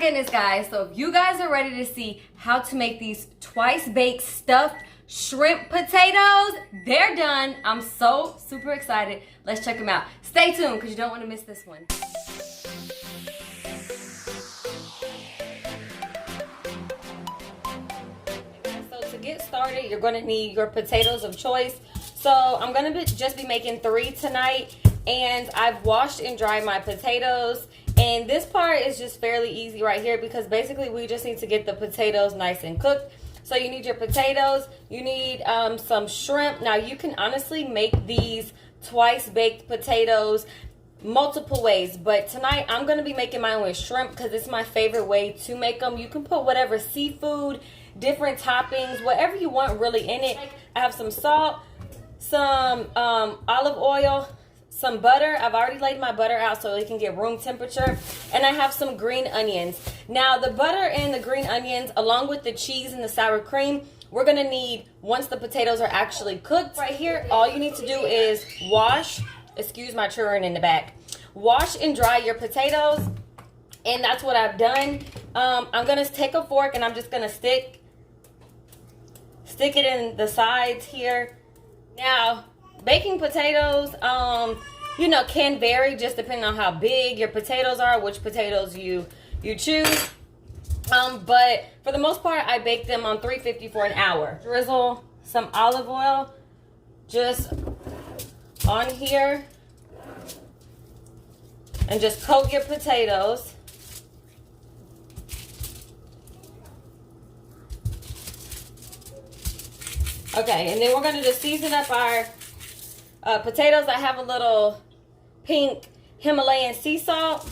goodness, guys. So if you guys are ready to see how to make these twice baked stuffed shrimp potatoes, they're done. I'm so super excited. Let's check them out. Stay tuned because you don't want to miss this one. So to get started, you're going to need your potatoes of choice. So I'm going to just be making 3 tonight, and I've washed and dried my potatoes. And this part is just fairly easy right here because basically we just need to get the potatoes nice and cooked. So you need your potatoes, you need some shrimp. Now you can honestly make these twice baked potatoes multiple ways, but tonight I'm going to be making mine with shrimp because it's my favorite way to make them. You can put whatever seafood, different toppings, whatever you want really in it. I have some salt, some olive oil, some butter. I've already laid my butter out so it can get room temperature. And I have some green onions. Now the butter and the green onions, along with the cheese and the sour cream, we're gonna need once the potatoes are actually cooked. Right here, all you need to do is wash, excuse my churn in the back, wash and dry your potatoes. And that's what I've done. I'm gonna take a fork and I'm just gonna stick it in the sides here. Now, baking potatoes, you know, can vary just depending on how big your potatoes are, which potatoes you choose. But for the most part, I bake them on 350 for an hour. Drizzle some olive oil just on here and just coat your potatoes. Okay, and then we're gonna just season up our potatoes. I have a little pink Himalayan sea salt.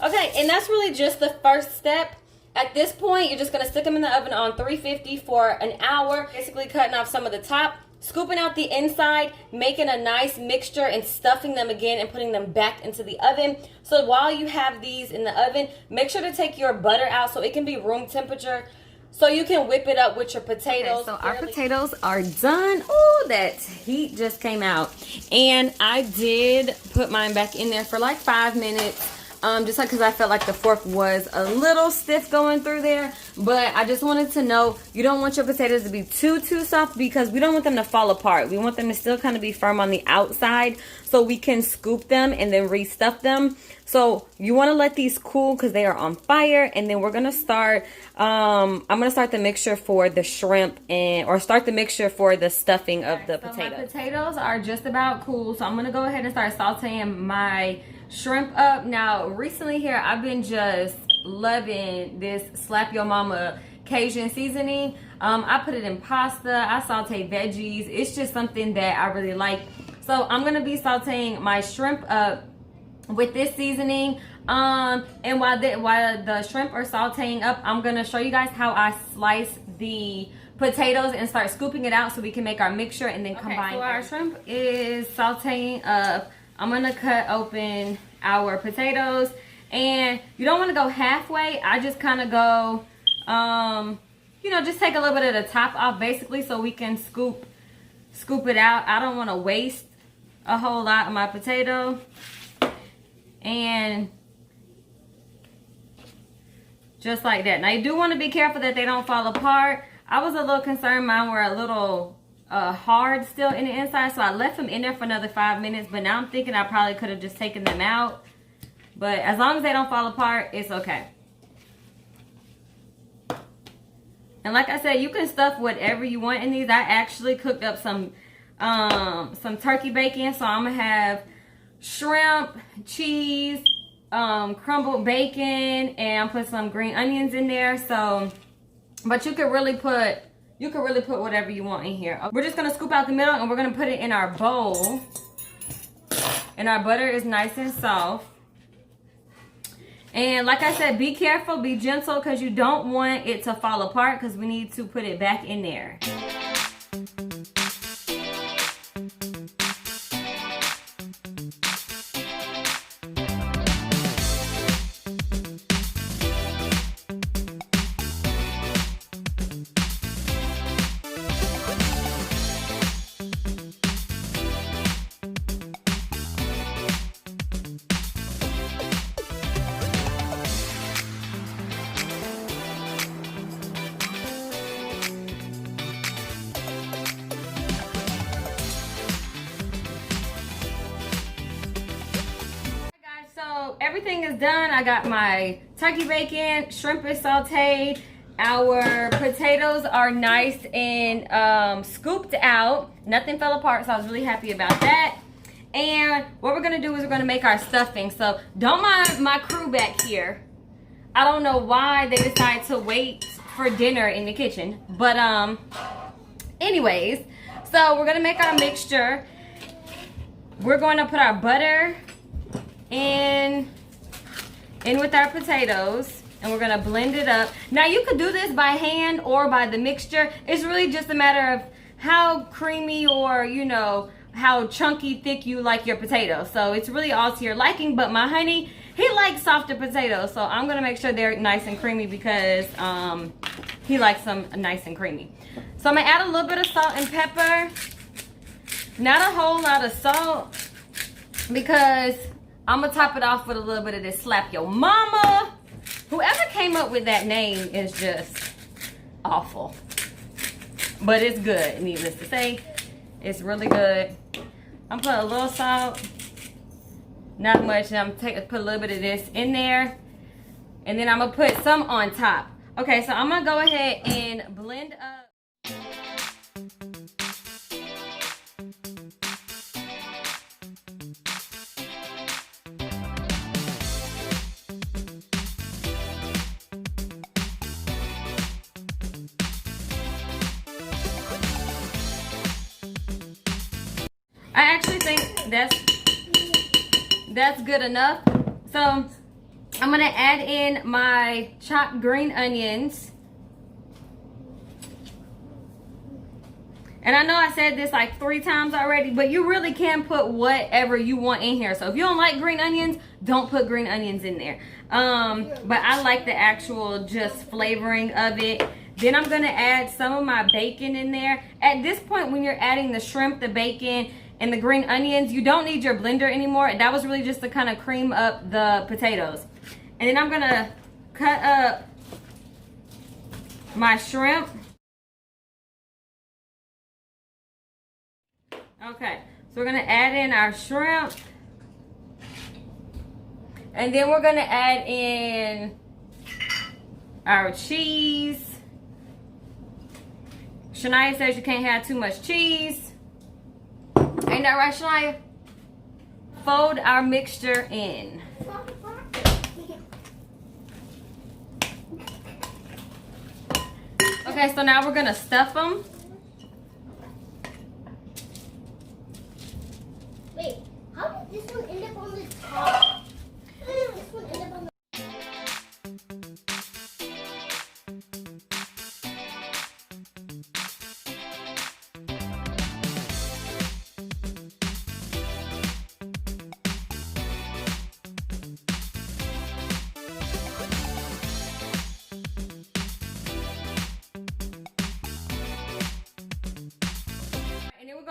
Okay, and that's really just the first step. At this point, you're just gonna stick them in the oven on 350 for an hour, basically cutting off some of the top, scooping out the inside, making a nice mixture and stuffing them again and putting them back into the oven. So while you have these in the oven, make sure to take your butter out so it can be room temperature, so you can whip it up with your potatoes. Okay, so our potatoes are done. Oh, that heat just came out. And I did put mine back in there for like 5 minutes. Just like because I felt like the fork was a little stiff going through there. But I just wanted to know, you don't want your potatoes to be too soft because we don't want them to fall apart. We want them to still kind of be firm on the outside so we can scoop them and then restuff them. So you want to let these cool because they are on fire, and then we're going to start, I'm going to start the mixture for the shrimp or start the mixture for the stuffing of the potatoes. So my potatoes are just about cool, so I'm going to go ahead and start sauteing my shrimp up. Now recently here, I've been just loving this Slap Your Mama Cajun seasoning. I put it in pasta, I saute veggies. It's just something that I really like. So I'm going to be sauteing my shrimp up with this seasoning, and while the shrimp are sauteing up, I'm gonna show you guys how I slice the potatoes and start scooping it out so we can make our mixture and then combine. So our shrimp is sauteing up. I'm gonna cut open our potatoes, and you don't want to go halfway. I just kind of go, you know, just take a little bit of the top off basically so we can scoop it out. I don't want to waste a whole lot of my potato. And just like that. Now you do want to be careful that they don't fall apart. I was a little concerned mine were a little hard still in the inside, so I left them in there for another 5 minutes. But now I'm thinking I probably could have just taken them out. But as long as they don't fall apart, it's okay. And like I said, you can stuff whatever you want in these. I actually cooked up some turkey bacon, so I'm gonna have shrimp, cheese, crumbled bacon, and put some green onions in there. So, but you could really put whatever you want in here. We're just gonna scoop out the middle and we're gonna put it in our bowl. And our butter is nice and soft. And like I said, be careful, be gentle, because you don't want it to fall apart because we need to put it back in there. everything is done. I got my turkey bacon, shrimp is sauteed. Our potatoes are nice and scooped out. Nothing fell apart, so I was really happy about that. And what we're gonna do is we're gonna make our stuffing. So don't mind my crew back here. I don't know why they decided to wait for dinner in the kitchen. But anyways, so we're gonna make our mixture. We're going to put our butter in with our potatoes. And we're gonna blend it up. Now you could do this by hand or by the mixture. It's really just a matter of how creamy or, you know, how chunky, thick you like your potatoes. So it's really all to your liking, but my honey, he likes softer potatoes. So I'm gonna make sure they're nice and creamy because he likes them nice and creamy. So I'm gonna add a little bit of salt and pepper. Not a whole lot of salt because I'm gonna top it off with a little bit of this Slap Your Mama. Whoever came up with that name is just awful. But it's good, needless to say. It's really good. I'm putting a little salt. Not much. And I'm gonna put a little bit of this in there. And then I'm gonna put some on top. Okay, so I'm gonna go ahead and blend up. I actually think that's good enough. So I'm gonna add in my chopped green onions. And I know I said this like 3 times already, but you really can put whatever you want in here. So if you don't like green onions, don't put green onions in there. But I like the actual just flavoring of it. Then I'm gonna add some of my bacon in there. At this point, when you're adding the shrimp, the bacon, and the green onions, you don't need your blender anymore. That was really just to kind of cream up the potatoes. And then I'm gonna cut up my shrimp. Okay, so we're gonna add in our shrimp. And then we're gonna add in our cheese. Shania says you can't have too much cheese. Ain't that right, Shania? Fold our mixture in. Okay, so now we're gonna stuff them. Wait, how did this one end up on the top? How did this one end up on the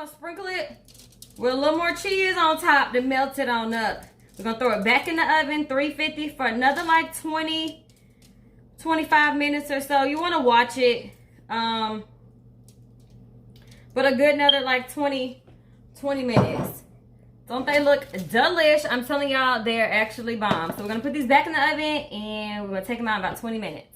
Sprinkle it with a little more cheese on top to melt it on up. We're gonna throw it back in the oven, 350 for another like 20, 25 minutes or so. You wanna watch it, but a good another like 20 minutes. Don't they look delish? I'm telling y'all, they're actually bomb. So we're gonna put these back in the oven and we're gonna take them out in about 20 minutes.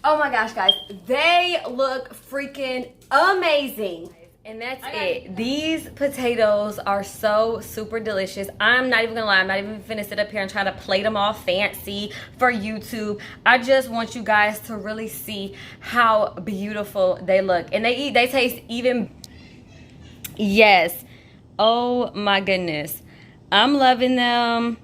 Oh my gosh, guys, they look freaking amazing. And that's it. These potatoes are so super delicious. I'm not even gonna lie, I'm not even finna sit up here and try to plate them all fancy for YouTube. I just want you guys to really see how beautiful they look. And they taste even, yes. Oh my goodness. I'm loving them.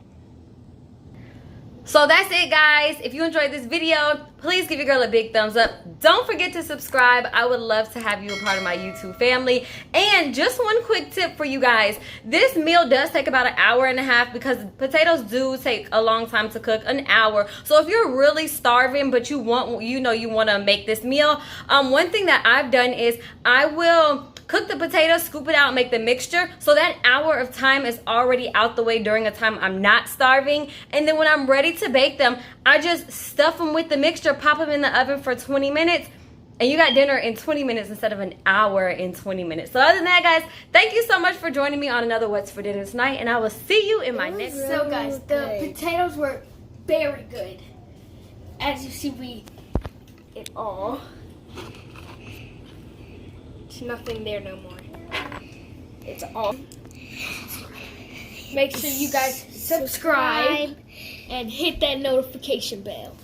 So that's it, guys. If you enjoyed this video, please give your girl a big thumbs up. Don't forget to subscribe. I would love to have you a part of my YouTube family. And just one quick tip for you guys. This meal does take about an hour and a half because potatoes do take a long time to cook, an hour. So if you're really starving but you want to make this meal, one thing that I've done is I will cook the potatoes, scoop it out, make the mixture. So that hour of time is already out the way during a time I'm not starving. And then when I'm ready to bake them, I just stuff them with the mixture, pop them in the oven for 20 minutes. And you got dinner in 20 minutes instead of an hour in 20 minutes. So other than that, guys, thank you so much for joining me on another What's for Dinner tonight. And I will see you in my next video. So guys, the potatoes were very good. As you see, we it all. There's nothing there no more. It's all. Make sure you guys subscribe and hit that notification bell.